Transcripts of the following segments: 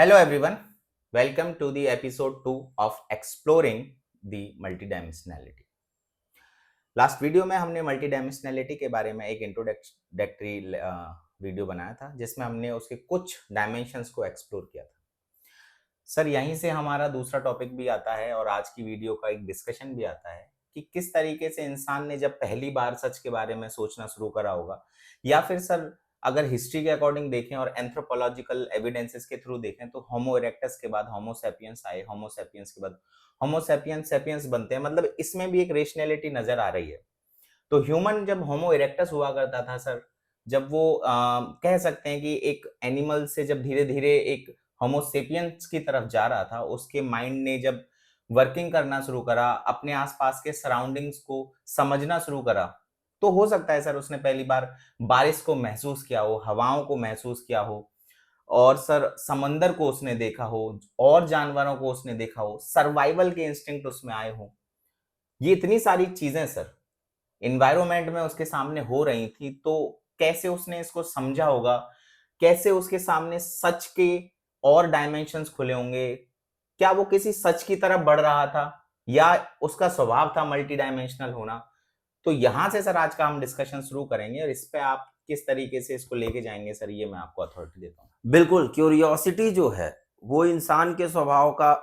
Hello everyone, welcome to the episode 2 of Exploring the Multidimensionality. Last video में हमने मल्टीडायमेंशनैलिटी के बारे में एक इंट्रोडक्टरी वीडियो बनाया था जिसमें हमने उसके कुछ डायमेंशंस को एक्सप्लोर किया था। सर यहीं से हमारा दूसरा टॉपिक भी आता है और आज की वीडियो का एक डिस्कशन भी आता है कि किस तरीके से इंसान ने जब पहली बार सच के बारे में सोचना शुरू करा होगा, या फिर सर अगर हिस्ट्री के अकॉर्डिंग देखें और एंथ्रोपोलॉजिकल एविडेंसेस के थ्रू देखें तो होमो इरेक्टस के बाद होमो सैपियंस आए, होमो सैपियंस के बाद होमो सैपियंस सैपियंस बनते हैं। मतलब इसमें भी एक रेशनैलिटी नजर आ रही है। तो ह्यूमन जब होमो इरेक्टस हुआ करता था सर, जब वो कह सकते हैं कि एक एनिमल से जब धीरे धीरे एक होमो सेपियंस की तरफ जा रहा था, उसके माइंड ने जब वर्किंग करना शुरू करा, अपने आसपास के सराउंडिंग्स को समझना शुरू करा, तो हो सकता है सर उसने पहली बार बारिश को महसूस किया हो, हवाओं को महसूस किया हो, और सर समंदर को उसने देखा हो, और जानवरों को उसने देखा हो, सर्वाइवल के इंस्टिंक्ट उसमें आए हो। ये इतनी सारी चीजें सर एनवायरमेंट में उसके सामने हो रही थी, तो कैसे उसने इसको समझा होगा, कैसे उसके सामने सच के और डायमेंशंस खुले होंगे, क्या वो किसी सच की तरफ बढ़ रहा था या उसका स्वभाव था मल्टी डायमेंशनल होना। तो यहां से सर आज का हम डिस्कशन शुरू करेंगे और इस पे आप किस तरीके से इसको लेके जाएंगे सर, ये मैं आपको अथॉरिटी देता हूँ। बिल्कुल, क्यूरियोसिटी जो है वो इंसान के स्वभाव का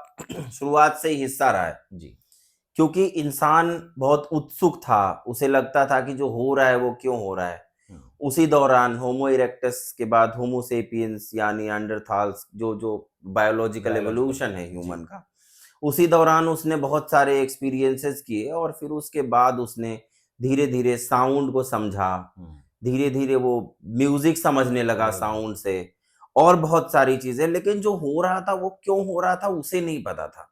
शुरुआत से ही हिस्सा रहा है। जी। क्योंकि इंसान बहुत उत्सुक था, उसे लगता था कि जो हो रहा है वो क्यों हो रहा है। उसी दौरान होमो इरेक्टस के बाद होमो सेपियंस यानी निएंडरथाल्स जो जो बायोलॉजिकल एवोल्यूशन है ह्यूमन का, उसी दौरान उसने बहुत सारे एक्सपीरियंसेस किए और फिर उसके बाद उसने धीरे धीरे साउंड को समझा, धीरे धीरे वो म्यूजिक समझने लगा साउंड से, और बहुत सारी चीजें। लेकिन जो हो रहा था वो क्यों हो रहा था उसे नहीं पता था।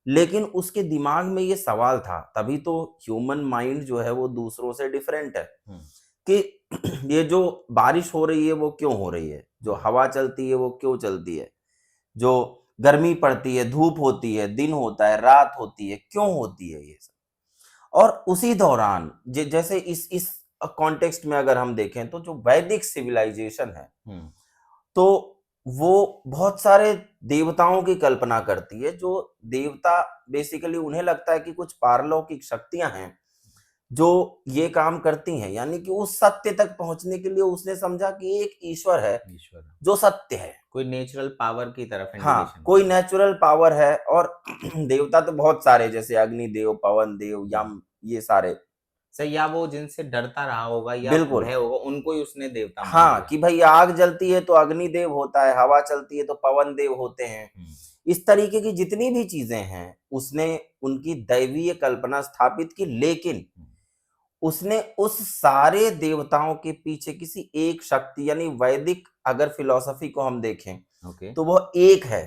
लेकिन उसके दिमाग में ये सवाल था, तभी तो ह्यूमन माइंड जो है वो दूसरों से डिफरेंट है कि ये जो बारिश हो रही है वो क्यों हो रही है, जो हवा चलती है वो क्यों चलती है, जो गर्मी पड़ती है, धूप होती है, दिन होता है, रात होती है, क्यों होती है ये सब। और उसी दौरान जैसे इस कॉन्टेक्स्ट में अगर हम देखें तो जो वैदिक सिविलाइजेशन है तो वो बहुत सारे देवताओं की कल्पना करती है। जो देवता बेसिकली उन्हें लगता है कि कुछ पारलौकिक शक्तियां हैं जो ये काम करती हैं, यानी कि उस सत्य तक पहुंचने के लिए उसने समझा कि एक ईश्वर है जो सत्य है, कोई नेचुरल पावर की तरफ हाँ, इंडिकेशन। कोई नेचुरल पावर है। और देवता तो बहुत सारे, जैसे अग्निदेव, पवन देव, यम, ये सारे। सर या वो जिनसे डरता रहा होगा या बिल्कुल, भय होगा, उनको ही उसने देवता मान हाँ, लिया। कि भाई आग जलती है तो अग्निदेव होता है, हवा चलती है तो पवन देव होते हैं। इस तरीके की जितनी भी चीजें हैं उसने उनकी दैवीय कल्पना स्थापित की। लेकिन उसने उस सारे देवताओं के पीछे किसी एक शक्ति, यानी वैदिक अगर फिलॉसफी को हम देखें तो वह एक है,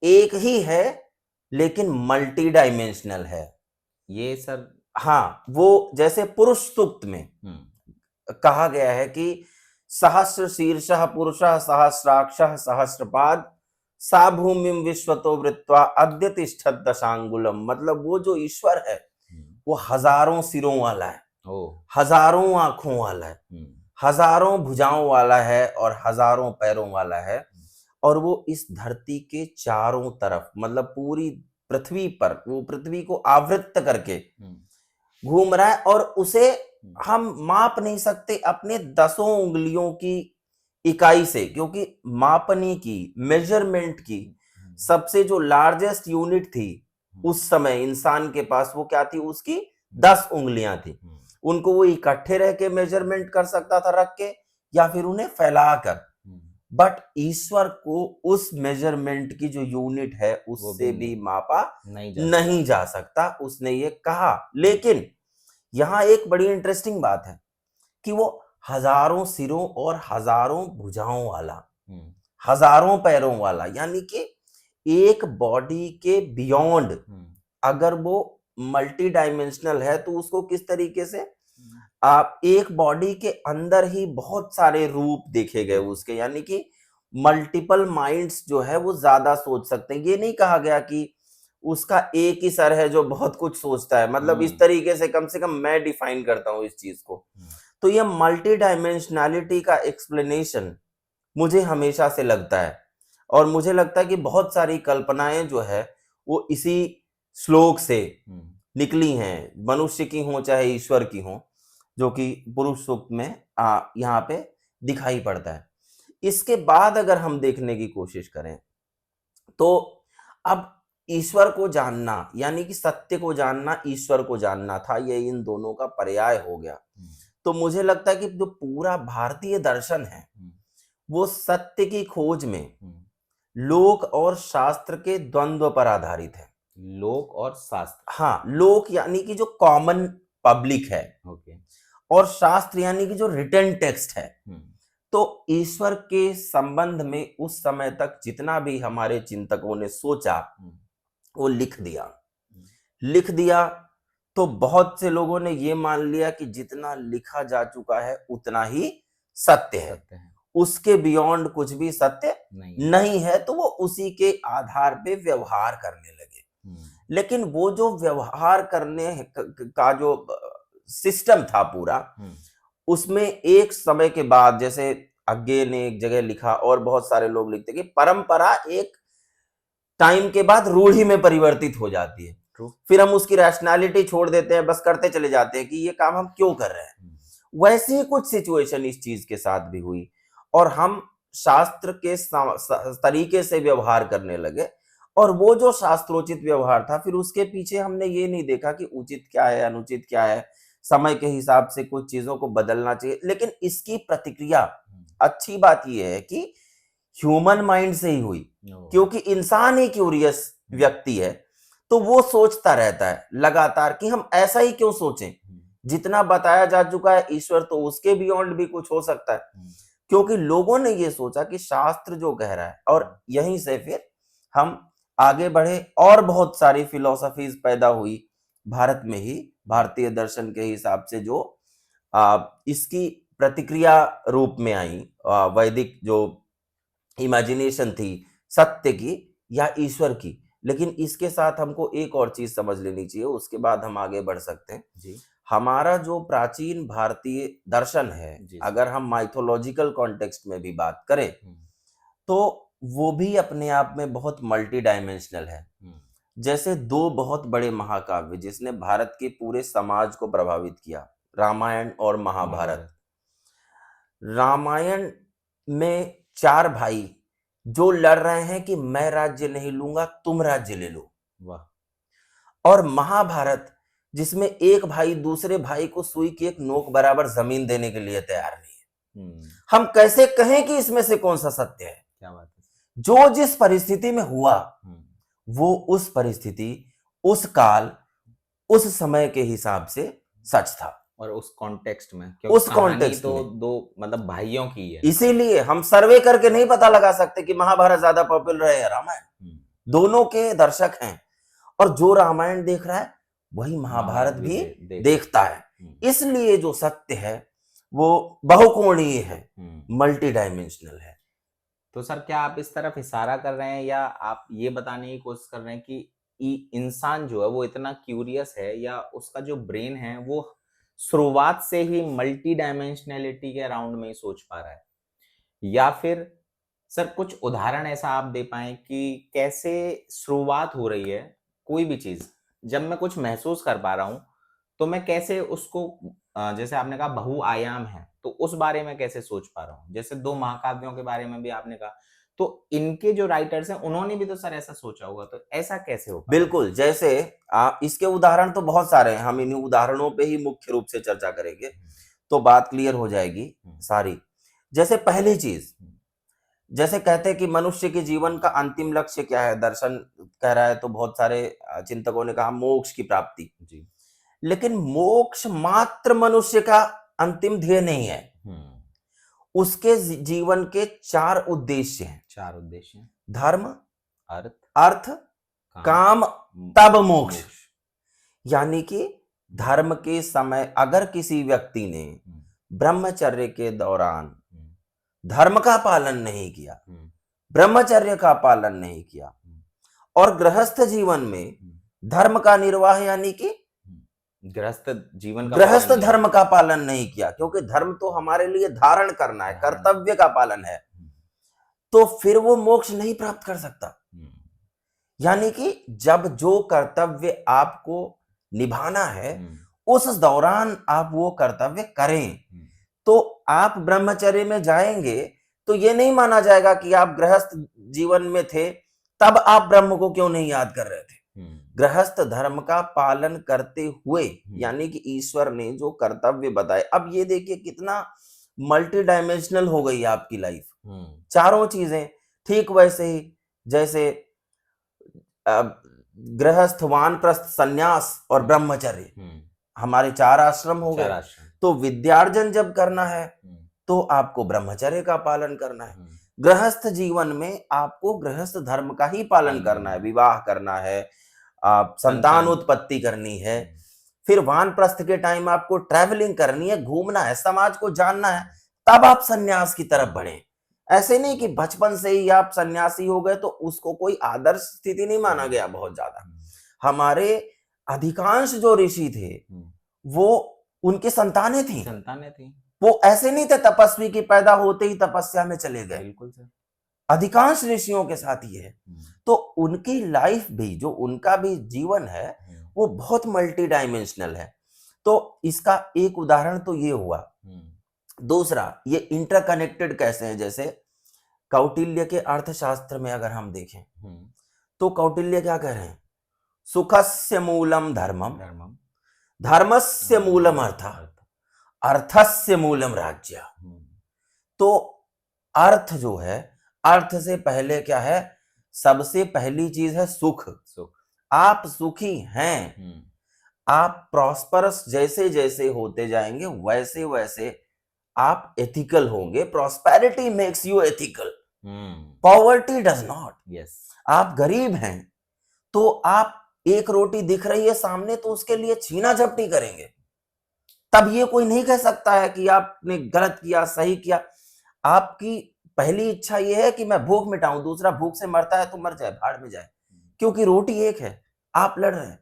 एक ही है, लेकिन मल्टी डायमेंशनल है। ये सर हाँ, वो जैसे पुरुष सूक्त में कहा गया है कि सहस्र शीर्षः पुरुषः सहस्राक्षः सहस्रपाद सा भूमिम विश्वतो वृत्वा अद्य तिष्ठत दशांगुलम। मतलब वो जो ईश्वर है वो हजारों सिरों वाला है, हजारों आंखों वाला है, हजारों भुजाओं वाला है और हजारों पैरों वाला है। और वो इस धरती के चारों तरफ, मतलब पूरी पृथ्वी पर, वो पृथ्वी को आवृत्त करके घूम रहा है। और उसे हम माप नहीं सकते अपने 10 उंगलियों की इकाई से, क्योंकि मापने की, मेजरमेंट की सबसे जो लार्जेस्ट यूनिट थी उस समय इंसान के पास, वो क्या थी, उसकी 10 उंगलियां थी। उनको वो इकट्ठे रह के मेजरमेंट कर सकता था रख के, या फिर उन्हें फैलाकर। बट ईश्वर को उस मेजरमेंट की जो यूनिट है उससे भी मापा नहीं जा सकता, उसने ये कहा। लेकिन यहां एक बड़ी इंटरेस्टिंग बात है कि वो हजारों सिरों और हजारों भुजाओं वाला, हजारों पैरों वाला, यानी कि एक बॉडी के बियॉन्ड अगर वो मल्टी डायमेंशनल है तो उसको किस तरीके से आप एक बॉडी के अंदर ही बहुत सारे रूप देखे गए उसके, यानी कि मल्टीपल माइंड्स जो है वो ज्यादा सोच सकते हैं। ये नहीं कहा गया कि उसका एक ही सर है जो बहुत कुछ सोचता है, मतलब इस तरीके से कम मैं डिफाइन करता हूं इस चीज को। तो ये मल्टी डायमेंशनैलिटी का एक्सप्लेनेशन मुझे हमेशा से लगता है, और मुझे लगता है कि बहुत सारी कल्पनाएं जो है वो इसी श्लोक से निकली हैं, मनुष्य की हो चाहे ईश्वर की हो, जो कि पुरुष सूक्त में यहाँ पे दिखाई पड़ता है। इसके बाद अगर हम देखने की कोशिश करें तो अब ईश्वर को जानना यानी कि सत्य को जानना, ईश्वर को जानना था, ये इन दोनों का पर्याय हो गया। तो मुझे लगता है कि जो पूरा भारतीय दर्शन है वो सत्य की खोज में लोक और शास्त्र के द्वंद्व पर आधारित है। लोक और शास्त्र, हाँ, लोक यानी कि जो कॉमन पब्लिक है, और शास्त्र यानी कि जो रिटन टेक्स्ट है। तो ईश्वर के संबंध में उस समय तक जितना भी हमारे चिंतकों ने सोचा वो लिख दिया। तो बहुत से लोगों ने ये मान लिया कि जितना लिखा जा चुका है उतना ही सत्य है, उसके बियॉन्ड कुछ भी सत्य नहीं है। तो वो उसी के आधार पे व्यवहार करने लगे। लेकिन वो जो व्यवहार करने का जो सिस्टम था पूरा, उसमें एक समय के बाद, जैसे अज्ञे ने एक जगह लिखा और बहुत सारे लोग लिखते कि परंपरा एक टाइम के बाद रूढ़ी में परिवर्तित हो जाती है। फिर हम उसकी रैशनैलिटी छोड़ देते हैं, बस करते चले जाते हैं कि ये काम हम क्यों कर रहे हैं। वैसे ही कुछ सिचुएशन इस चीज के साथ भी हुई और हम शास्त्र के तरीके से व्यवहार करने लगे। और वो जो शास्त्रोचित व्यवहार था, फिर उसके पीछे हमने ये नहीं देखा कि उचित क्या है, अनुचित क्या है, समय के हिसाब से कुछ चीजों को बदलना चाहिए। लेकिन इसकी प्रतिक्रिया, अच्छी बात यह है कि ह्यूमन माइंड से ही हुई, क्योंकि इंसान ही क्यूरियस व्यक्ति है। तो वो सोचता रहता है लगातार कि हम ऐसा ही क्यों सोचें, जितना बताया जा चुका है ईश्वर तो उसके बियॉन्ड भी कुछ हो सकता है। क्योंकि लोगों ने ये सोचा कि शास्त्र जो कह रहा है, और यहीं से फिर हम आगे बढ़े और बहुत सारी फिलॉसफीज पैदा हुई भारत में ही, भारतीय दर्शन के हिसाब से, जो इसकी प्रतिक्रिया रूप में आई। वैदिक जो इमेजिनेशन थी सत्य की या ईश्वर की। लेकिन इसके साथ हमको एक और चीज समझ लेनी चाहिए, उसके बाद हम आगे बढ़ सकते हैं जी। हमारा जो प्राचीन भारतीय दर्शन है, अगर हम माइथोलॉजिकल कॉन्टेक्स्ट में भी बात करें तो वो भी अपने आप में बहुत मल्टी डायमेंशनल है। जैसे दो बहुत बड़े महाकाव्य जिसने भारत के पूरे समाज को प्रभावित किया, रामायण और महाभारत। रामायण में 4 भाई जो लड़ रहे हैं कि मैं राज्य नहीं लूंगा, तुम राज्य ले लो। वाह। और महाभारत जिसमें एक भाई दूसरे भाई को सुई की एक नोक बराबर जमीन देने के लिए तैयार नहीं है। हम कैसे कहें कि इसमें से कौन सा सत्य है? क्या बात है। जो जिस परिस्थिति में हुआ वो उस परिस्थिति, उस काल, उस समय के हिसाब से सच था। और उस कॉन्टेक्स्ट में, उस कॉन्टेक्स्ट तो दो मतलब भाइयों की है, इसीलिए हम सर्वे करके नहीं पता लगा सकते कि महाभारत ज्यादा पॉपुलर है या रामायण। दोनों के दर्शक हैं और जो रामायण देख रहा है वही महाभारत भी देखता है। इसलिए जो सत्य है वो बहुकोणीय है, मल्टी डायमेंशनल है। तो सर क्या आप इस तरफ इशारा कर रहे हैं या आप ये बताने की कोशिश कर रहे हैं कि इंसान जो है वो इतना क्यूरियस है या उसका जो ब्रेन है वो शुरुआत से ही मल्टी डायमेंशनलिटी के अराउंड में ही सोच पा रहा है? या फिर सर कुछ उदाहरण ऐसा आप दे पाए कि कैसे शुरुआत हो रही है कोई भी चीज, जब मैं कुछ महसूस कर पा रहा हूं तो मैं कैसे उसको, जैसे आपने कहा बहुआयाम है, तो उस बारे में कैसे सोच पा रहा हूं? जैसे 2 महाकाव्यों के बारे में भी आपने कहा, तो इनके जो राइटर्स हैं उन्होंने भी तो सर ऐसा सोचा होगा, तो ऐसा कैसे होगा? बिल्कुल, जैसे इसके उदाहरण तो बहुत सारे हैं, हम इन उदाहरणों पे ही मुख्य रूप से चर्चा करेंगे तो बात क्लियर हो जाएगी सारी। जैसे पहली चीज, जैसे कहते हैं कि मनुष्य के जीवन का अंतिम लक्ष्य क्या है, दर्शन कह रहा है तो बहुत सारे चिंतकों ने कहा मोक्ष की प्राप्ति जी। लेकिन मोक्ष मात्र मनुष्य का अंतिम ध्येय नहीं है, उसके जीवन के 4 उद्देश्य हैं। 4 उद्देश्य: धर्म, अर्थ, काम, तब मोक्ष। यानी कि धर्म के समय अगर किसी व्यक्ति ने ब्रह्मचर्य के दौरान धर्म का पालन नहीं किया, ब्रह्मचर्य का पालन नहीं किया, और गृहस्थ जीवन में धर्म का निर्वाह यानी कि गृहस्थ धर्म का पालन नहीं किया, क्योंकि धर्म तो हमारे लिए धारण करना है, कर्तव्य का पालन है, तो फिर वो मोक्ष नहीं प्राप्त कर सकता। यानी कि जब जो कर्तव्य आपको निभाना है उस दौरान आप वो कर्तव्य करें। तो आप ब्रह्मचर्य में जाएंगे तो ये नहीं माना जाएगा कि आप गृहस्थ जीवन में थे तब आप ब्रह्म को क्यों नहीं याद कर रहे थे। गृहस्थ धर्म का पालन करते हुए, यानी कि ईश्वर ने जो कर्तव्य बताए, अब ये देखिए कितना मल्टी डायमेंशनल हो गई आपकी लाइफ। चारों चीजें ठीक वैसे ही जैसे गृहस्थ, वानप्रस्थ, सन्यास और ब्रह्मचर्य, हमारे 4 आश्रम हो गए। तो विद्यार्जन जब करना है तो आपको ब्रह्मचर्य का पालन करना है। गृहस्थ जीवन में आपको गृहस्थ धर्म का ही पालन करना है, विवाह करना है, आप संतान उत्पत्ति करनी है। फिर वानप्रस्थ के टाइम आपको ट्रैवलिंग करनी है, घूमना है, समाज को जानना है, तब आप सन्यास की तरफ बढ़े। ऐसे नहीं कि बचपन से ही आप सन्यासी हो गए तो उसको कोई आदर्श स्थिति नहीं माना गया बहुत ज्यादा। हमारे अधिकांश जो ऋषि थे वो उनकी संतानें थी। वो ऐसे नहीं थे तपस्वी की पैदा होते ही तपस्या में चले गए। बिल्कुल सर, अधिकांश ऋषियों के साथ ये है। तो उनकी लाइफ भी, जो उनका भी जीवन है वो बहुत मल्टी डायमेंशनल है। तो इसका एक उदाहरण तो ये हुआ। दूसरा, ये इंटरकनेक्टेड कैसे हैं, जैसे कौटिल्य के अर्थशास्त्र में अगर हम देखें तो कौटिल्य क्या कह रहे हैं, सुखस्य मूलम धर्मम, धर्मस्य मूलम अर्थः, अर्थस्य मूलम राज्य। तो अर्थ जो है, अर्थ से पहले क्या है, सबसे पहली चीज है सुख। आप सुखी हैं, आप प्रॉस्परस जैसे जैसे होते जाएंगे वैसे वैसे आप एथिकल होंगे। Prosperity makes you ethical, poverty does not. आप गरीब हैं तो आप एक रोटी दिख रही है सामने तो उसके लिए छीना झपटी करेंगे, तब ये कोई नहीं कह सकता है कि आपने गलत किया, सही किया। आपकी पहली इच्छा ये है कि मैं भूख मिटाऊं, दूसरा भूख से मरता है तो मर जाए, भाड़ में जाए, क्योंकि रोटी एक है, आप लड़ रहे हैं।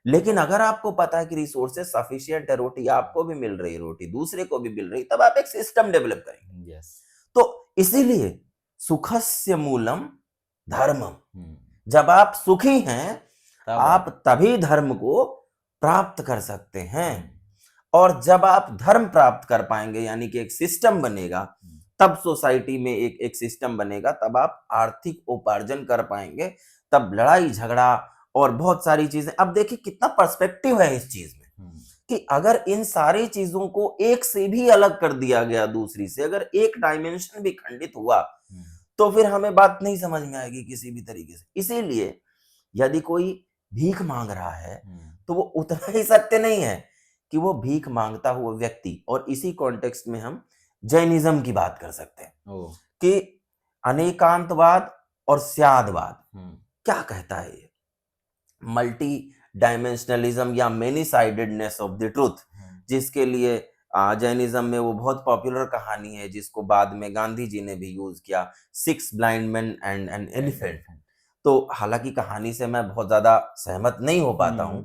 लेकिन अगर आपको पता है कि रिसोर्सेज सफिशिएंट है, रोटी आपको भी मिल रही है, रोटी दूसरे को भी मिल रही, तब आप एक सिस्टम डेवलप करेंगे। तो इसीलिए सुखस्य मूलम धर्मम, जब आप सुखी हैं आप तभी धर्म को प्राप्त कर सकते हैं। और जब आप धर्म प्राप्त कर पाएंगे, यानी कि एक सिस्टम बनेगा, तब सोसाइटी में एक सिस्टम बनेगा, तब आप आर्थिक उपार्जन कर पाएंगे, तब लड़ाई झगड़ा और बहुत सारी चीजें। अब देखिए कितना पर्सपेक्टिव है इस चीज में कि अगर इन सारी चीजों को एक से भी अलग कर दिया गया दूसरी से, अगर एक डायमेंशन भी खंडित हुआ तो फिर हमें बात नहीं समझ में आएगी किसी भी तरीके से। इसीलिए यदि कोई भीख मांग रहा है तो वो उतना ही सत्य नहीं है कि वो भीख मांगता हुआ व्यक्ति, और इसी कॉन्टेक्स्ट में हम जैनिज्म की बात कर सकते हैं कि अनेकांतवाद और स्यादवाद क्या कहता है, ये मल्टी डायमेंशनलिज्म या many sidedness of the truth, जिसके लिए जैनिज्म में वो बहुत पॉपुलर कहानी है जिसको बाद में गांधी जी ने भी यूज किया, 6 blind man and an elephant. तो हालांकि कहानी से मैं बहुत ज्यादा सहमत नहीं हो पाता हूं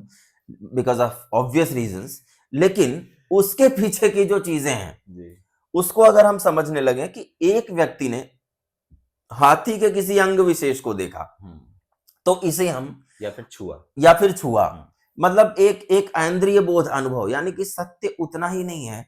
बिकॉज ऑफ ऑब्वियस रीजंस, लेकिन उसके पीछे की जो चीजें हैं उसको अगर हम समझने लगे कि एक व्यक्ति ने हाथी के किसी अंग विशेष को देखा तो इसे हम या फिर छुआ मतलब एक इंद्रिय बोध अनुभव, यानी कि सत्य उतना ही नहीं है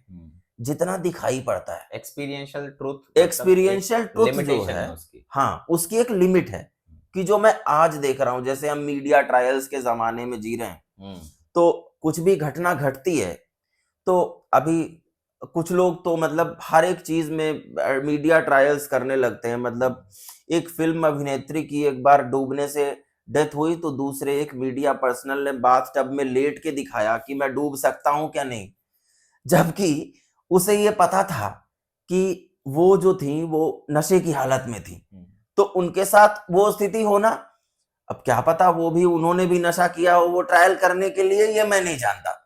जितना दिखाई पड़ता है। एक्सपीरियंशियल ट्रुथ जो है हाँ, उसकी एक लिमिट है कि जो मैं आज देख रहा हूं, जैसे हम मीडिया ट्रायल्स के जमाने में जी रहे हैं, तो कुछ भी घटना घटती है तो अभी कुछ लोग तो मतलब हर एक चीज में मीडिया ट्रायल्स करने लगते हैं। मतलब एक फिल्म अभिनेत्री की एक बार डूबने से डेथ हुई तो दूसरे एक मीडिया पर्सनल ने बाथटब में लेट के दिखाया कि मैं डूब सकता हूं क्या नहीं, जबकि उसे ये पता था कि वो जो थी वो नशे की हालत में थी, तो उनके साथ वो स्थिति होना, अब क्या पता वो भी, उन्होंने भी नशा किया हो वो ट्रायल करने के लिए, ये मैं नहीं जानता।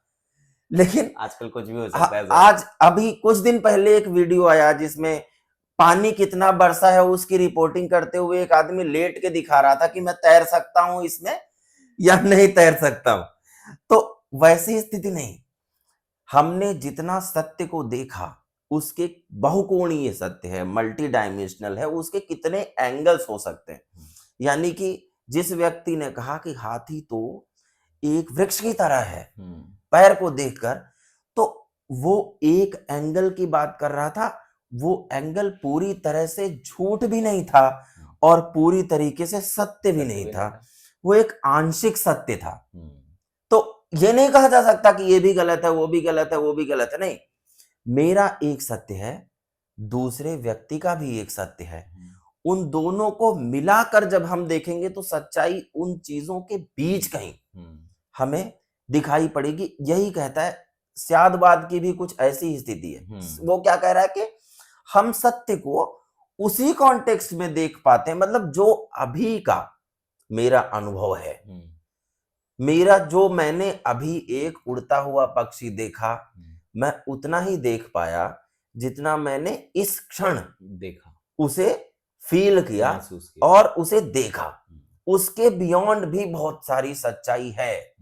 लेकिन आजकल कुछ भी हो सकता है। आज अभी कुछ दिन पहले एक वीडियो आया जिसमें पानी कितना बरसा है उसकी रिपोर्टिंग करते हुए एक आदमी लेट के दिखा रहा था कि मैं तैर सकता हूं इसमें या नहीं तैर सकता हूं। तो वैसी स्थिति नहीं, हमने जितना सत्य को देखा उसके बहुकोणीय सत्य है, मल्टी डायमेंशनल है, उसके कितने एंगल्स हो सकते हैं। यानी कि जिस व्यक्ति ने कहा कि हाथी तो एक वृक्ष की तरह है पैर को देखकर, तो वो एक एंगल की बात कर रहा था, वो एंगल पूरी तरह से झूठ भी नहीं था और पूरी तरीके से सत्य भी नहीं था, वो एक आंशिक सत्य था। तो ये नहीं कहा जा सकता कि ये भी गलत है, वो भी गलत है, वो भी गलत है, नहीं। मेरा एक सत्य है, दूसरे व्यक्ति का भी एक सत्य है, उन दोनों को मिलाकर जब हम देखेंगे तो सच्चाई उन चीजों के बीच कहीं हमें दिखाई पड़ेगी। यही कहता है स्यादवाद की भी कुछ ऐसी ही स्थिति है। वो क्या कह रहा है कि हम सत्य को उसी कॉन्टेक्स्ट में देख पाते हैं, मतलब जो अभी का मेरा अनुभव है, मेरा जो मैंने अभी एक उड़ता हुआ पक्षी देखा, मैं उतना ही देख पाया जितना मैंने इस क्षण देखा, उसे फील किया और उसे देखा। उसके बियॉन्ड भी बहुत सारी सच्चाई है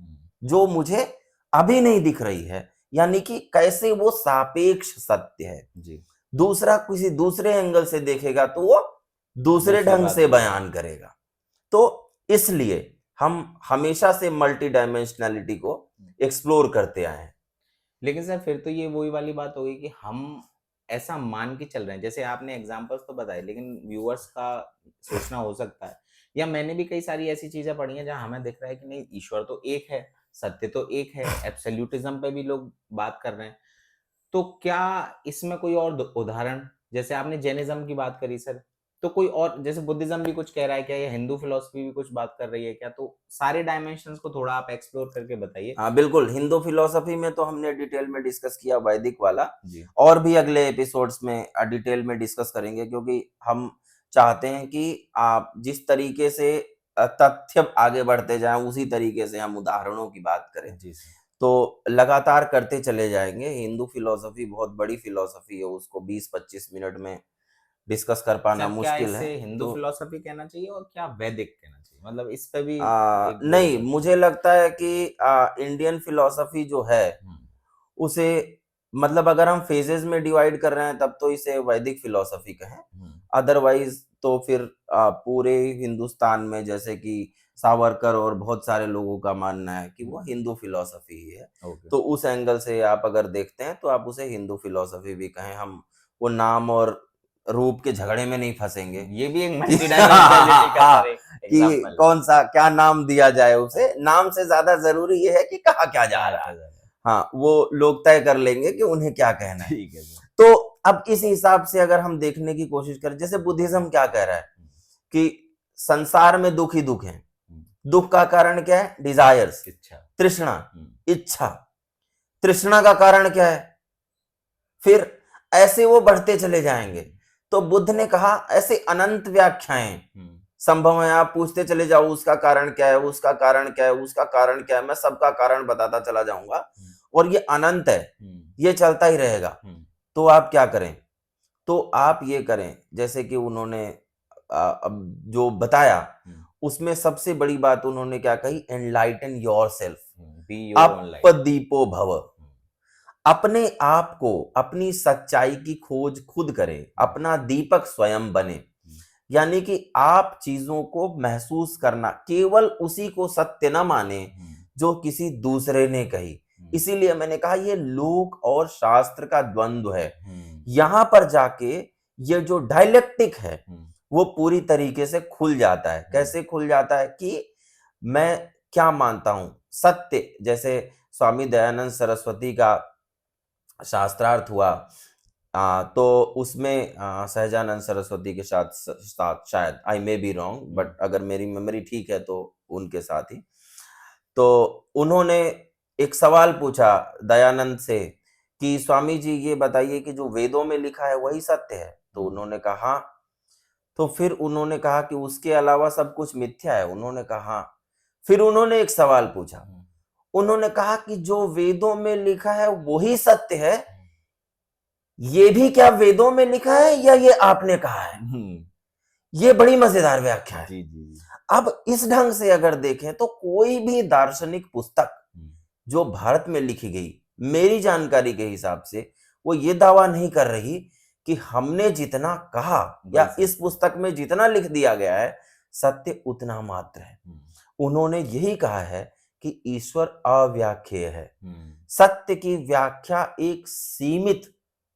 जो मुझे अभी नहीं दिख रही है। यानी कि कैसे वो सापेक्ष सत्य है जी। दूसरा किसी दूसरे एंगल से देखेगा तो वो दूसरे ढंग से बयान करेगा। तो इसलिए हम हमेशा से मल्टी डायमेंशनलिटी को एक्सप्लोर करते आए हैं। लेकिन सर फिर तो ये वही वाली बात होगी कि हम ऐसा मान के चल रहे हैं, जैसे आपने एग्जांपल्स तो बताए, लेकिन व्यूअर्स का सोचना हो सकता है, या मैंने भी कई सारी ऐसी चीजें पढ़ी हैं जहां हमें दिख रहा है कि नहीं, ईश्वर तो एक है, सत्य तो एक है, एब्सोल्यूटिज्म पे भी लोग बात कर रहे हैं। तो क्या इसमें कोई और उदाहरण, जैसे आपने जैनिज्म की बात करी सर, तो कोई और, जैसे बुद्धिज्म भी कुछ कह रहा है क्या, या हिंदू फिलॉसफी भी कुछ बात कर रही है क्या? तो सारे डायमेंशंस को थोड़ा आप एक्सप्लोर करके बताइए। हाँ बिल्कुल, हिंदू फिलॉसफी में तो हमने डिटेल में डिस्कस किया, वैदिक वाला जी। और भी अगले एपिसोड्स में डिटेल में डिस्कस करेंगे, क्योंकि हम चाहते हैं कि आप जिस तरीके से तथ्य आगे बढ़ते जाएं उसी तरीके से हम उदाहरणों की बात करें जी। तो लगातार करते चले जाएंगे। हिंदू फिलॉसफी बहुत बड़ी फिलॉसफी है, उसको 20-25 मिनट में डिस्कस कर पाना मुश्किल है। हिंदू फिलॉसफी कहना चाहिए और क्या वैदिक कहना चाहिए, मतलब इस पे भी नहीं, मुझे लगता है कि इंडियन फिलॉसफी जो है उसे, मतलब अगर हम फेजेस में डिवाइड कर रहे हैं तब तो इसे वैदिक फिलॉसफी कहें, अदरवाइज तो फिर पूरे हिंदुस्तान में जैसे कि सावरकर और बहुत सारे लोगों का मानना है कि वो हिंदू फिलॉसफी ही है। तो उस एंगल से आप अगर देखते हैं तो आप उसे हिंदू फिलॉसफी भी कहें, हम वो नाम और रूप के झगड़े में नहीं फंसेंगे। ये भी एक मल्टीडायमेंशनलिटी का कि कौन सा क्या नाम दिया जाए उसे, नाम से ज्यादा जरूरी ये है कि कहा क्या जा रहा है। हाँ, वो लोग तय कर लेंगे कि उन्हें क्या कहना है। ठीक है। तो अब इस हिसाब से अगर हम देखने की कोशिश करें, जैसे बुद्धिज्म क्या कह रहा है कि संसार में दुख ही दुख है। दुख का कारण क्या है? डिजायर्स, तृष्णा, इच्छा। तृष्णा का कारण क्या है? फिर ऐसे वो बढ़ते चले जाएंगे। तो बुद्ध ने कहा ऐसे अनंत व्याख्याएं संभव है, आप पूछते चले जाओ उसका कारण क्या है, उसका कारण क्या है, उसका कारण क्या है, मैं सबका कारण बताता चला जाऊंगा और ये अनंत है, ये चलता ही रहेगा। तो आप क्या करें? तो आप ये करें जैसे कि उन्होंने अब जो बताया उसमें सबसे बड़ी बात उन्होंने क्या कही? एनलाइटन योरसेल्फ, अपदीपो भव। अपने आप को, अपनी सच्चाई की खोज खुद करें, अपना दीपक स्वयं बने। यानी कि आप चीजों को महसूस करना, केवल उसी को सत्य न माने जो किसी दूसरे ने कही। इसीलिए मैंने कहा ये लोक और शास्त्र का द्वंद्व है। यहां पर जाके ये जो डायलेक्टिक है वो पूरी तरीके से खुल जाता है। कैसे खुल जाता है कि मैं क्या मानता हूं सत्य। जैसे स्वामी दयानंद सरस्वती का शास्त्रार्थ हुआ, तो उसमें सहजानंद सरस्वती के साथ शायद, आई मे बी रॉन्ग, बट अगर मेरी मेमोरी ठीक है तो उनके साथ ही, तो उन्होंने एक सवाल पूछा दयानंद से कि स्वामी जी ये बताइए कि जो वेदों में लिखा है वही सत्य है? तो उन्होंने कहा, तो फिर उन्होंने कहा कि उसके अलावा सब कुछ मिथ्या है? उन्होंने कहा। फिर उन्होंने एक सवाल पूछा, उन्होंने कहा कि जो वेदों में लिखा है वही सत्य है, ये भी क्या वेदों में लिखा है या ये आपने कहा है? ये बड़ी मजेदार व्याख्या है। जी जी। अब इस ढंग से अगर देखें तो कोई भी दार्शनिक पुस्तक जो भारत में लिखी गई, मेरी जानकारी के हिसाब से वो ये दावा नहीं कर रही कि हमने जितना कहा या इस पुस्तक में जितना लिख दिया गया है सत्य उतना मात्र है। उन्होंने यही कहा है कि ईश्वर अव्याख्येय है। सत्य की व्याख्या एक सीमित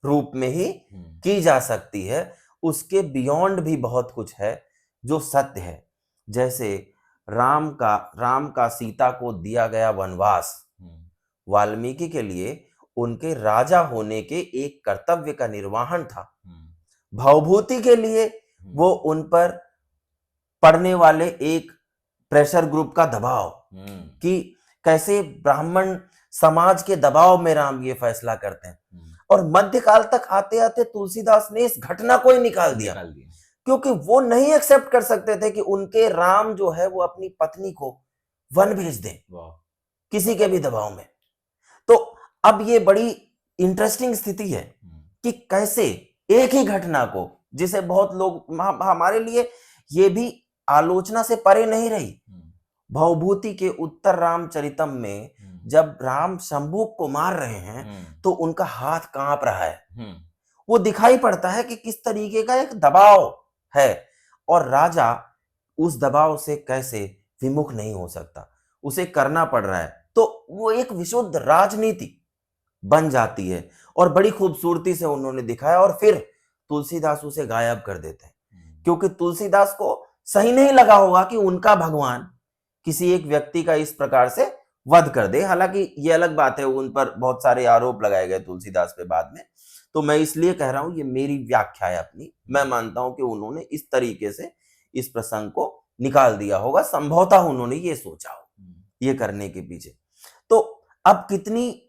रूप में ही की जा सकती है, उसके बियॉन्ड भी बहुत कुछ है जो सत्य है। जैसे राम का सीता को दिया गया वनवास वाल्मीकि के लिए उनके राजा होने के एक कर्तव्य का निर्वहन था। भवभूति के लिए वो उन पर पड़ने वाले एक प्रेशर ग्रुप का दबाव कि कैसे ब्राह्मण समाज के दबाव में राम ये फैसला करते हैं। और मध्यकाल तक आते आते तुलसीदास ने इस घटना को ही निकाल दिया क्योंकि वो नहीं एक्सेप्ट कर सकते थे कि उनके राम जो है वो अपनी पत्नी को वन भेज दें किसी के भी दबाव में। तो अब ये बड़ी इंटरेस्टिंग स्थिति है कि कैसे एक ही घटना को, जिसे बहुत लोग, हमारे लिए ये भी आलोचना से परे नहीं रही, भवभूति के उत्तर रामचरितम में जब राम शंभू को मार रहे हैं तो उनका हाथ कांप रहा है। वो दिखाई पड़ता है कि किस तरीके का एक दबाव है और राजा उस दबाव से कैसे विमुख नहीं हो सकता, उसे करना पड़ रहा है। तो वो एक विशुद्ध राजनीति बन जाती है और बड़ी खूबसूरती से उन्होंने दिखाया। और फिर तुलसीदास उसे गायब कर देते हैं क्योंकि तुलसीदास को सही नहीं लगा होगा कि उनका भगवान किसी एक व्यक्ति का इस प्रकार से वध कर दे। हालांकि ये अलग बात है, उन पर बहुत सारे आरोप लगाए गए तुलसीदास पे बाद में। तो मैं इसलिए कह रहा हूं, ये मेरी व्याख्या है अपनी। मैं मानता हूं कि उन्होंने इस तरीके से इस प्रसंग को निकाल दिया होगा, संभवतः उन्होंने ये सोचा हो ये करने के पीछे। तो अब कितनी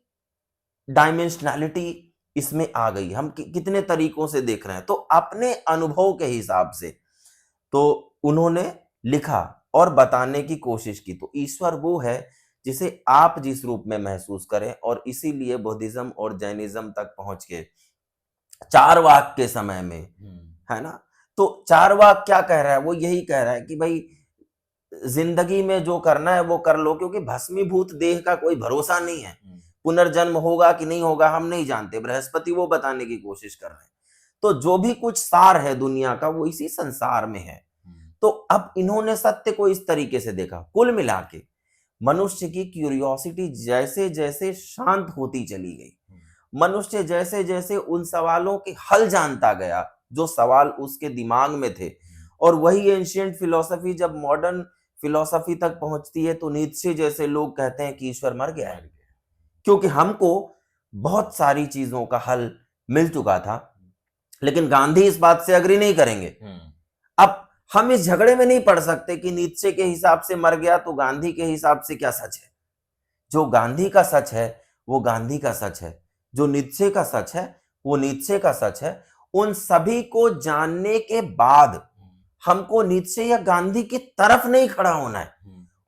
डायमेंशनैलिटी इसमें आ गई, हम कितने तरीकों से देख रहे हैं। तो अपने अनुभव के हिसाब से तो उन्होंने लिखा और बताने की कोशिश की। तो ईश्वर वो है जिसे आप जिस रूप में महसूस करें, और इसीलिए बुद्धिज्म और जैनिज्म तक पहुंच के चारवाक के समय में, है ना, तो चारवाक क्या कह रहा है? वो यही कह रहा है कि भाई जिंदगी में जो करना है वो कर लो, क्योंकि भस्मीभूत देह का कोई भरोसा नहीं है। पुनर्जन्म होगा कि नहीं होगा हम नहीं जानते, बृहस्पति वो बताने की कोशिश कर रहे हैं। तो जो भी कुछ सार है दुनिया का वो इसी संसार में है। तो अब इन्होंने सत्य को इस तरीके से देखा। कुल मिला के मनुष्य की क्यूरियोसिटी जैसे जैसे शांत होती चली गई, मनुष्य जैसे जैसे उन सवालों के हल जानता गया जो सवाल उसके दिमाग में थे, और वही एंशिएंट फिलॉसफी जब मॉडर्न फिलॉसफी तक पहुंचती है तो नीत्शे जैसे लोग कहते हैं कि ईश्वर मर गया है, क्योंकि हमको बहुत सारी चीजों का हल मिल चुका था। लेकिन गांधी इस बात से अग्री नहीं करेंगे। अब हम इस झगड़े में नहीं पड़ सकते कि नीत्शे के हिसाब से मर गया तो गांधी के हिसाब से क्या सच है। जो गांधी का सच है वो गांधी का सच है, जो नीत्शे का सच है वो नीत्शे का सच है। उन सभी को जानने के बाद हमको नीत्शे या गांधी की तरफ नहीं खड़ा होना है,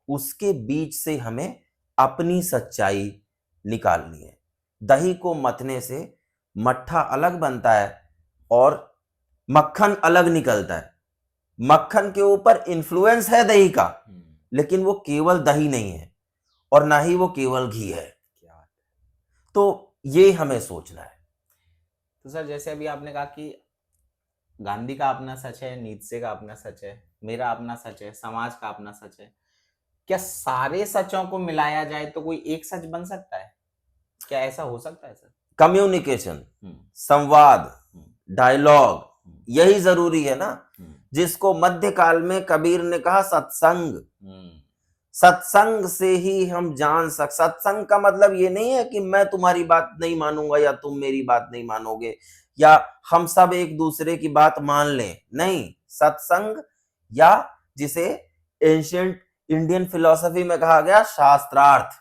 उसके बीच से हमें अपनी सच्चाई निकालनी है। दही को मथने से मट्ठा अलग बनता है और मक्खन अलग निकलता है। मक्खन के ऊपर इन्फ्लुएंस है दही का, लेकिन वो केवल दही नहीं है और ना ही वो केवल घी है। तो ये हमें सोचना है। तो सर, जैसे अभी आपने कहा कि गांधी का अपना सच है, नीत्शे का अपना सच है, मेरा अपना सच है, समाज का अपना सच है, क्या सारे सचों को मिलाया जाए तो कोई एक सच बन सकता है? क्या ऐसा हो सकता है सर? कम्युनिकेशन, संवाद, डायलॉग, यही जरूरी है ना, जिसको मध्यकाल में कबीर ने कहा सत्संग। सत्संग से ही हम जान सत्संग का मतलब ये नहीं है कि मैं तुम्हारी बात नहीं मानूंगा या तुम मेरी बात नहीं मानोगे या हम सब एक दूसरे की बात मान लें, नहीं। सत्संग, या जिसे एंशिएंट इंडियन फिलॉसफी में कहा गया शास्त्रार्थ,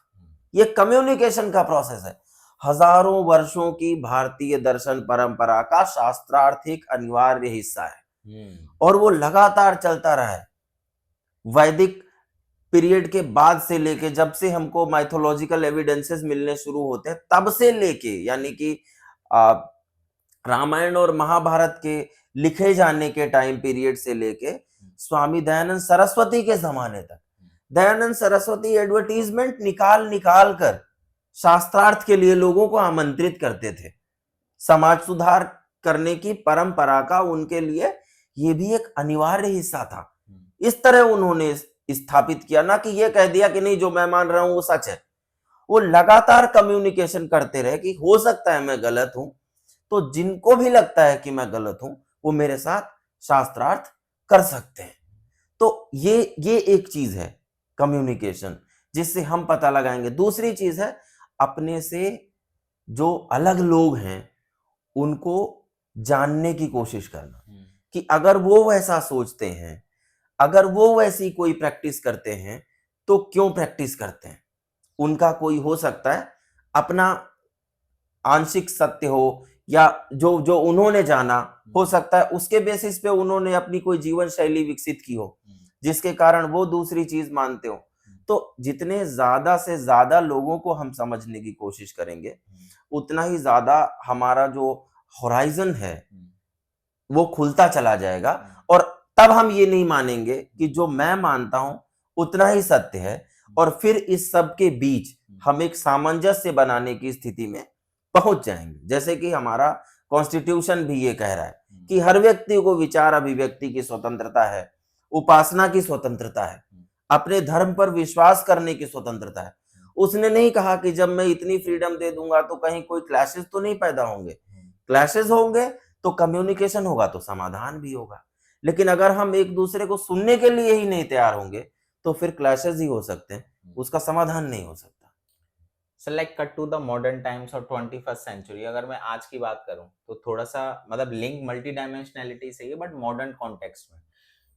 ये कम्युनिकेशन का प्रोसेस है। हजारों वर्षों की भारतीय दर्शन परंपरा का शास्त्रार्थ एक अनिवार्य हिस्सा है और वो लगातार चलता रहा है। वैदिक पीरियड के बाद से लेके, जब से हमको माइथोलॉजिकल एविडेंसेस मिलने शुरू होते हैं तब से लेके, यानी कि रामायण और महाभारत के लिखे जाने के टाइम पीरियड से लेके स्वामी दयानंद सरस्वती के जमाने तक, दयानंद सरस्वती एडवर्टीजमेंट निकाल निकाल कर शास्त्रार्थ के लिए लोगों को आमंत्रित करते थे। समाज सुधार करने की परंपरा का उनके लिए ये भी एक अनिवार्य हिस्सा था। इस तरह उन्होंने स्थापित किया, ना कि ये कह दिया कि नहीं जो मैं मान रहा हूं वो सच है। वो लगातार कम्युनिकेशन करते रहे कि हो सकता है मैं गलत हूं, तो जिनको भी लगता है कि मैं गलत हूं वो मेरे साथ शास्त्रार्थ कर सकते हैं। तो ये एक चीज है कम्युनिकेशन, जिससे हम पता लगाएंगे। दूसरी चीज है अपने से जो अलग लोग हैं उनको जानने की कोशिश करना, कि अगर वो वैसा सोचते हैं, अगर वो वैसी कोई प्रैक्टिस करते हैं तो क्यों प्रैक्टिस करते हैं। उनका कोई हो सकता है अपना आंशिक सत्य हो, या जो जो उन्होंने जाना हो सकता है उसके बेसिस पे उन्होंने अपनी कोई जीवन शैली विकसित की हो जिसके कारण वो दूसरी चीज मानते हो। तो जितने ज्यादा से ज्यादा लोगों को हम समझने की कोशिश करेंगे उतना ही ज्यादा हमारा जो होराइजन है वो खुलता चला जाएगा, और तब हम ये नहीं मानेंगे कि जो मैं मानता हूं उतना ही सत्य है, और फिर इस सब के बीच हम एक सामंजस्य बनाने की स्थिति में पहुंच जाएंगे। जैसे कि हमारा कॉन्स्टिट्यूशन भी ये कह रहा है कि हर व्यक्ति को विचार अभिव्यक्ति की स्वतंत्रता है, उपासना की स्वतंत्रता है, अपने धर्म पर विश्वास करने की स्वतंत्रता है। उसने नहीं कहा कि जब मैं इतनी फ्रीडम दे दूंगा तो कहीं कोई क्लैशेस तो नहीं पैदा होंगे। क्लैशेस होंगे तो कम्युनिकेशन होगा, तो समाधान भी होगा। लेकिन अगर हम एक दूसरे को सुनने के लिए ही नहीं तैयार होंगे तो फिर क्लैशेस ही हो सकते हैं, उसका समाधान नहीं हो सकता। So like cut to the modern times और 21st सेंचुरी। अगर मैं आज की बात करूं तो थोड़ा सा मतलब लिंक मल्टी डायमेंशनैलिटी से है, बट मॉडर्न कॉन्टेक्स्ट में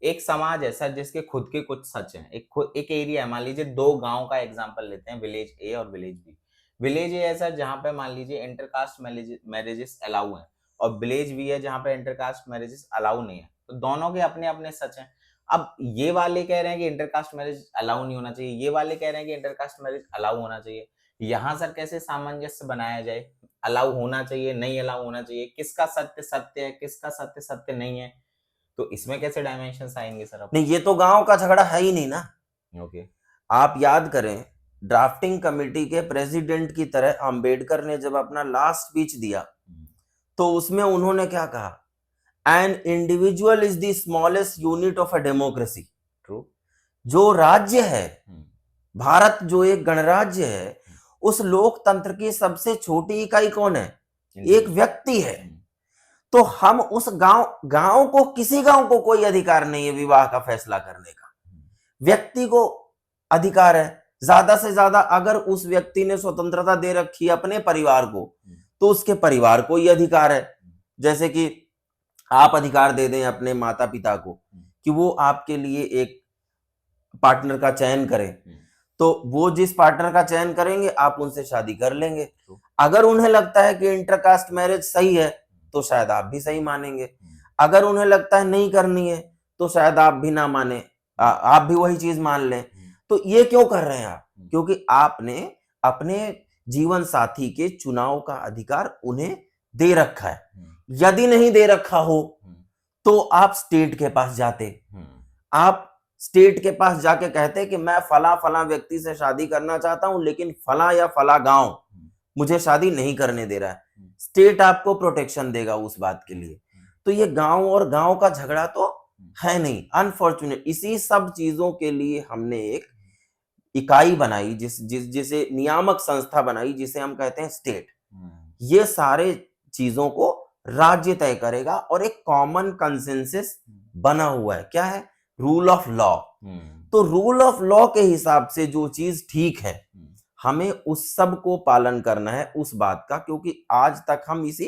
एक समाज ऐसा जिसके खुद के कुछ सच हैं। एक एरिया है, मान लीजिए 2 गांव का एग्जांपल लेते हैं, विलेज ए और विलेज बी। विलेज ए ऐसा जहां पे मान लीजिए इंटरकास्ट मैरिजेस अलाउ हैं, और विलेज बी है जहां पे इंटरकास्ट मैरिजेस अलाउ नहीं है। तो दोनों के अपने अपने सच हैं। अब ये वाले कह रहे हैं कि इंटरकास्ट मैरिज अलाउ नहीं होना चाहिए, ये वाले कह रहे हैं कि इंटरकास्ट मैरिज अलाउ होना चाहिए। यहाँ सर कैसे सामंजस्य बनाया जाए, अलाउ होना चाहिए नहीं अलाउ होना चाहिए, किसका सत्य सत्य है किसका सत्य सत्य नहीं है, तो इसमें कैसे डायमेंशंस आएंगे सर? नहीं, ये तो गांव का झगड़ा है ही नहीं ना। ओके। आप याद करें ड्राफ्टिंग कमेटी के प्रेसिडेंट की तरह अंबेडकर ने जब अपना लास्ट स्पीच दिया तो उसमें उन्होंने क्या कहा, an individual is the smallest unit of a democracy. True. जो राज्य है, भारत जो एक गणराज्य है, उस लोकतंत्र की सबसे छोटी इकाई कौन है? एक व्यक्ति है। तो हम उस गांव को, किसी गांव को कोई अधिकार नहीं है विवाह का फैसला करने का। व्यक्ति को अधिकार है। ज्यादा से ज्यादा अगर उस व्यक्ति ने स्वतंत्रता दे रखी अपने परिवार को तो उसके परिवार को ही अधिकार है। जैसे कि आप अधिकार दे दें अपने माता पिता को कि वो आपके लिए एक पार्टनर का चयन करें, तो वो जिस पार्टनर का चयन करेंगे आप उनसे शादी कर लेंगे। अगर उन्हें लगता है कि इंटरकास्ट मैरिज सही है तो शायद आप भी सही मानेंगे। अगर उन्हें लगता है नहीं करनी है तो शायद आप भी ना माने, आप भी वही चीज मान लें। तो ये क्यों कर रहे हैं आप? क्योंकि आपने अपने जीवन साथी के चुनाव का अधिकार उन्हें दे रखा है। यदि नहीं दे रखा हो तो आप स्टेट के पास जाते, आप स्टेट के पास जाके कहते कि मैं फला फला व्यक्ति से शादी करना चाहता हूं लेकिन फला या फला गांव मुझे शादी नहीं करने दे रहा है। स्टेट आपको प्रोटेक्शन देगा उस बात के लिए। तो ये गांव और गांव का झगड़ा तो है नहीं, अनफॉर्चुनेट। इसी सब चीजों के लिए हमने एक इकाई बनाई, जिसे नियामक संस्था बनाई, जिसे हम कहते हैं स्टेट। ये सारे चीजों को राज्य तय करेगा और एक कॉमन कंसेंसस बना हुआ है। क्या है? Rule of law. तो रूल ऑफ लॉ के हिसाब से जो चीज ठीक है हमें उस सब को पालन करना है, उस बात का, क्योंकि आज तक हम इसी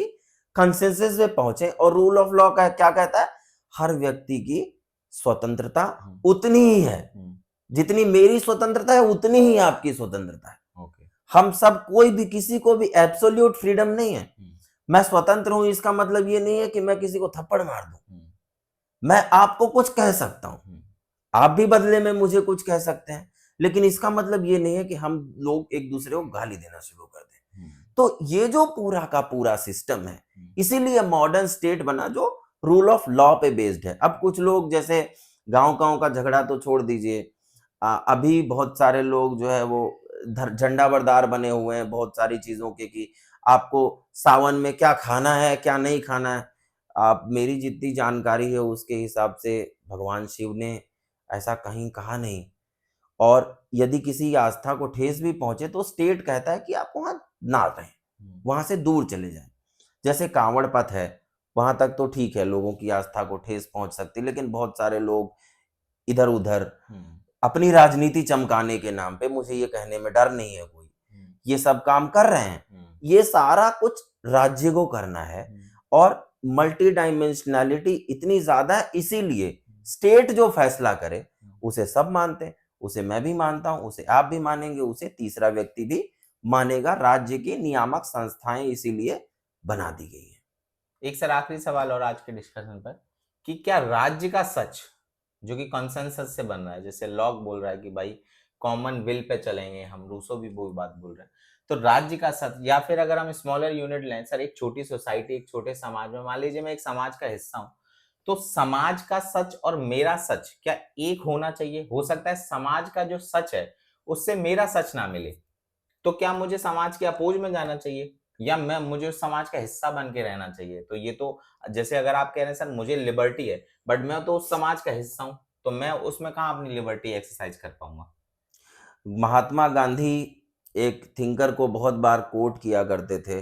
कंसेंसस पे पहुंचे। और रूल ऑफ लॉ का क्या कहता है? हर व्यक्ति की स्वतंत्रता उतनी ही है, जितनी मेरी स्वतंत्रता है उतनी ही आपकी स्वतंत्रता है। हम सब, कोई भी किसी को भी एब्सोल्यूट फ्रीडम नहीं है। मैं स्वतंत्र हूं इसका मतलब ये नहीं है कि मैं किसी को थप्पड़ मार दूं। मैं आपको कुछ कह सकता हूं, आप भी बदले में मुझे कुछ कह सकते हैं, लेकिन इसका मतलब ये नहीं है कि हम लोग एक दूसरे को गाली देना शुरू कर दें। तो ये जो पूरा का पूरा सिस्टम है, इसीलिए मॉडर्न स्टेट बना जो रूल ऑफ लॉ पे बेस्ड है। अब कुछ लोग, जैसे गांव का झगड़ा तो छोड़ दीजिए, अभी बहुत सारे लोग जो है वो झंडा बरदार बने हुए हैं बहुत सारी चीजों के, कि आपको सावन में क्या खाना है क्या नहीं खाना है। आप मेरी जितनी जानकारी है उसके हिसाब से भगवान शिव ने ऐसा कहीं कहा नहीं। और यदि किसी आस्था को ठेस भी पहुंचे तो स्टेट कहता है कि आप वहां ना रहें, वहां से दूर चले जाएं। जैसे कांवड़ पथ है, वहां तक तो ठीक है, लोगों की आस्था को ठेस पहुंच सकती, लेकिन बहुत सारे लोग इधर उधर अपनी राजनीति चमकाने के नाम पे, मुझे ये कहने में डर नहीं है कोई, ये सब काम कर रहे हैं। ये सारा कुछ राज्य को करना है और मल्टी डायमेंशनैलिटी इतनी ज्यादा है, इसीलिए स्टेट जो फैसला करे उसे सब मानते हैं। उसे मैं भी मानता हूं, उसे आप भी मानेंगे, उसे तीसरा व्यक्ति भी मानेगा। राज्य की नियामक संस्थाएं इसीलिए बना दी गई है। एक सर आखिरी सवाल और आज के डिस्कशन पर, कि क्या राज्य का सच जो कि कॉन्सेंसस से बन रहा है, जैसे लॉक बोल रहा है कि भाई कॉमन विल पे चलेंगे हम, रूसो भी वो बात बोल रहे हैं, तो राज्य का सच, या फिर अगर हम स्मॉलर यूनिट लें सर, एक छोटी सोसाइटी, एक छोटे समाज में, मान लीजिए मैं एक समाज का हिस्सा हूं, तो समाज का सच और मेरा सच क्या एक होना चाहिए? हो सकता है समाज का जो सच है उससे मेरा सच ना मिले, तो क्या मुझे समाज के अपोज में जाना चाहिए, या मुझे उस समाज का हिस्सा बन के रहना चाहिए? तो ये तो, जैसे अगर आप कह रहे हैं सर मुझे लिबर्टी है, बट मैं तो उस समाज का हिस्सा हूं, तो मैं उसमें कहां अपनी लिबर्टी एक्सरसाइज कर पाऊंगा? महात्मा गांधी एक थिंकर को बहुत बार कोट किया करते थे,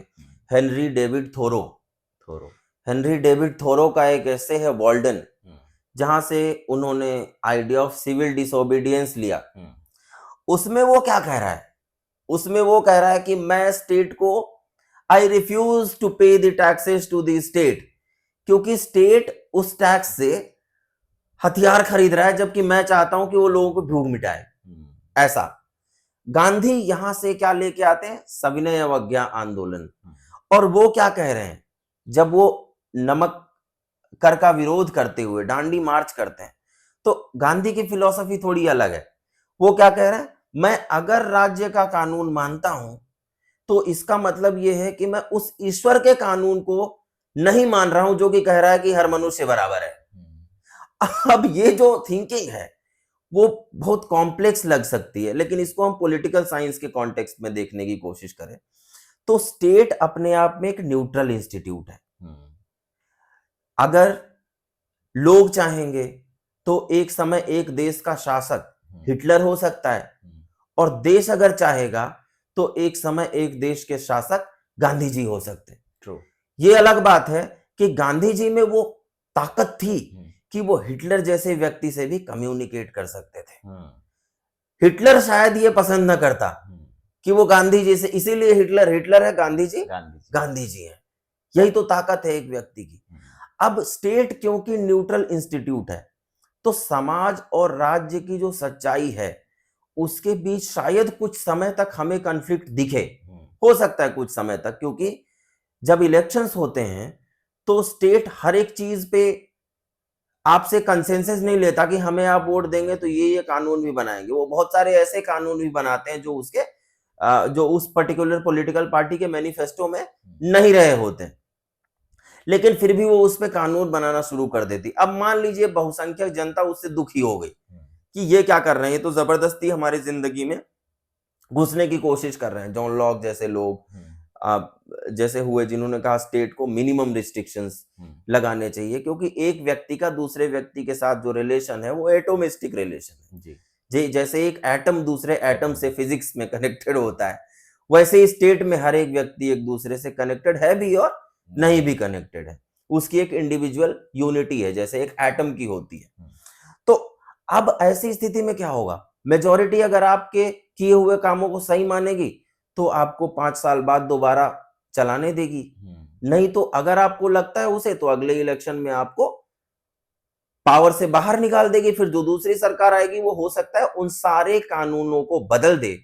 Henry David Thoreau. Henry David Thoreau का एक ऐसे है वॉल्डन, जहां से उन्होंने आइडिया ऑफ सिविल डिसोबीडियंस लिया। उसमें वो क्या कह रहा है? उसमें वो कह रहा है कि मैं स्टेट को, I refuse to pay the taxes to the state, क्योंकि स्टेट उस टैक्स से हथियार खरीद रहा है, जबकि मैं चाहता हूं कि वो लोगों को भूख मिटाए। ऐसा गांधी यहां से क्या लेके आते हैं? सविनय अवज्ञा आंदोलन। और वो क्या कह रहे हैं जब वो नमक कर का विरोध करते हुए डांडी मार्च करते हैं? तो गांधी की फिलॉसफी थोड़ी अलग है। वो क्या कह रहे हैं? मैं अगर राज्य का कानून मानता हूं तो इसका मतलब यह है कि मैं उस ईश्वर के कानून को नहीं मान रहा हूं जो कि कह रहा है कि हर मनुष्य बराबर है। अब ये जो थिंकिंग है वो बहुत कॉम्प्लेक्स लग सकती है, लेकिन इसको हम पॉलिटिकल साइंस के कॉन्टेक्स्ट में देखने की कोशिश करें तो स्टेट अपने आप में एक न्यूट्रल इंस्टीट्यूट है। अगर लोग चाहेंगे तो एक समय एक देश का शासक हिटलर हो सकता है, और देश अगर चाहेगा तो एक समय एक देश के शासक गांधी जी हो सकते हैं। ट्रू। ये अलग बात है कि गांधी जी में वो ताकत थी कि वो हिटलर जैसे व्यक्ति से भी कम्युनिकेट कर सकते थे। हिटलर शायद ये पसंद न करता कि वो गांधी जी से, इसीलिए हिटलर हिटलर है, गांधी जी गांधी जी है। यही तो ताकत है एक व्यक्ति की। अब स्टेट क्योंकि न्यूट्रल इंस्टीट्यूट है, तो समाज और राज्य की जो सच्चाई है उसके बीच शायद कुछ समय तक हमें कॉन्फ्लिक्ट दिखे, हो सकता है कुछ समय तक, क्योंकि जब इलेक्शंस होते हैं तो स्टेट हर एक चीज पे आपसे कंसेंसस नहीं लेता कि हमें आप वोट देंगे तो ये कानून भी बनाएंगे। वो बहुत सारे ऐसे कानून भी बनाते हैं जो उसके जो उस पर्टिकुलर पॉलिटिकल पार्टी के मैनिफेस्टो में नहीं रहे होते हैं, लेकिन फिर भी वो उस पे कानून बनाना शुरू कर देती। अब मान लीजिए बहुसंख्यक जनता उससे दुखी हो गई कि ये क्या कर रहे हैं, ये तो जबरदस्ती हमारी जिंदगी में घुसने की कोशिश कर रहे हैं। जॉन लॉक जैसे लोग जैसे हुए जिन्होंने कहा स्टेट को मिनिमम रिस्ट्रिक्शंस लगाने चाहिए, क्योंकि एक व्यक्ति का दूसरे व्यक्ति के साथ जो रिलेशन है वो एटोमिस्टिक रिलेशन है जी। जैसे एक एटम दूसरे एटम से फिजिक्स में कनेक्टेड होता है, वैसे ही स्टेट में हर एक व्यक्ति एक दूसरे से कनेक्टेड है भी और नहीं भी कनेक्टेड है। उसकी एक इंडिविजुअल यूनिटी है जैसे एक एटम की होती है। तो अब ऐसी स्थिति में क्या होगा? मेजॉरिटी अगर आपके किए हुए कामों को सही मानेगी तो आपको 5 साल बाद दोबारा चलाने देगी, नहीं तो अगर आपको लगता है उसे तो अगले इलेक्शन में आपको पावर से बाहर निकाल देगी। फिर जो दूसरी सरकार आएगी वो हो सकता है उन सारे कानूनों को बदल दे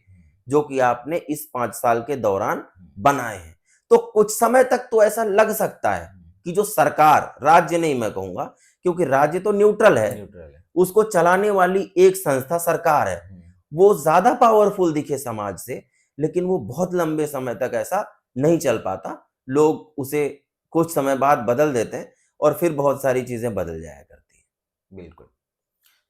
जो कि आपने इस 5 साल के दौरान बनाए हैं। तो कुछ समय तक तो ऐसा लग सकता है कि जो सरकार, राज्य नहीं मैं कहूंगा क्योंकि राज्य तो न्यूट्रल है, उसको चलाने वाली एक संस्था सरकार है, वो ज्यादा पावरफुल दिखे समाज से, लेकिन वो बहुत लंबे समय तक ऐसा नहीं चल पाता। लोग उसे कुछ समय बाद बदल देते हैं और फिर बहुत सारी चीजें बदल जाया करती हैं। बिल्कुल।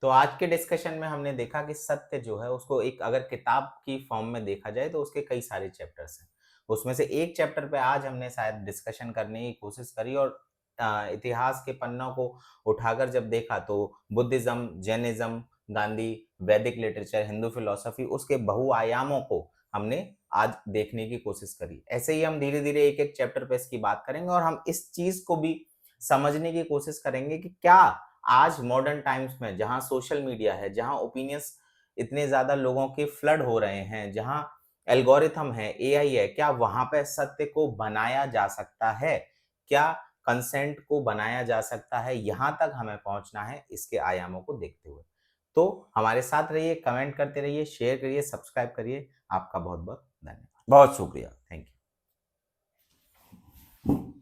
तो आज के डिस्कशन में हमने देखा कि सत्य जो है उसको एक अगर किताब की फॉर्म में देखा जाए तो उसके कई सारे चैप्टर्स हैं, उसमें से एक चैप्टर पे आज हमने शायद डिस्कशन करने की कोशिश करी, और इतिहास के पन्नों को उठाकर जब देखा तो बुद्धिज्म, जैनिज्म, गांधी, वैदिक लिटरेचर, हिंदू फिलोसफी, उसके बहुआयामों को हमने आज देखने की कोशिश करी। ऐसे ही हम धीरे धीरे एक एक चैप्टर पे इसकी बात करेंगे और हम इस चीज को भी समझने की कोशिश करेंगे कि क्या आज मॉडर्न टाइम्स में, जहां सोशल मीडिया है, जहां ओपिनियंस इतने ज्यादा लोगों के फ्लड हो रहे हैं, जहां एल्गोरिथम है, एआई है, क्या वहां पे सत्य को बनाया जा सकता है, क्या कंसेंट को बनाया जा सकता है, यहां तक हमें पहुंचना है इसके आयामों को देखते हुए। तो हमारे साथ रहिए, कमेंट करते रहिए, शेयर करिए, सब्सक्राइब करिए। आपका बहुत बहुत धन्यवाद। बहुत शुक्रिया। Thank you.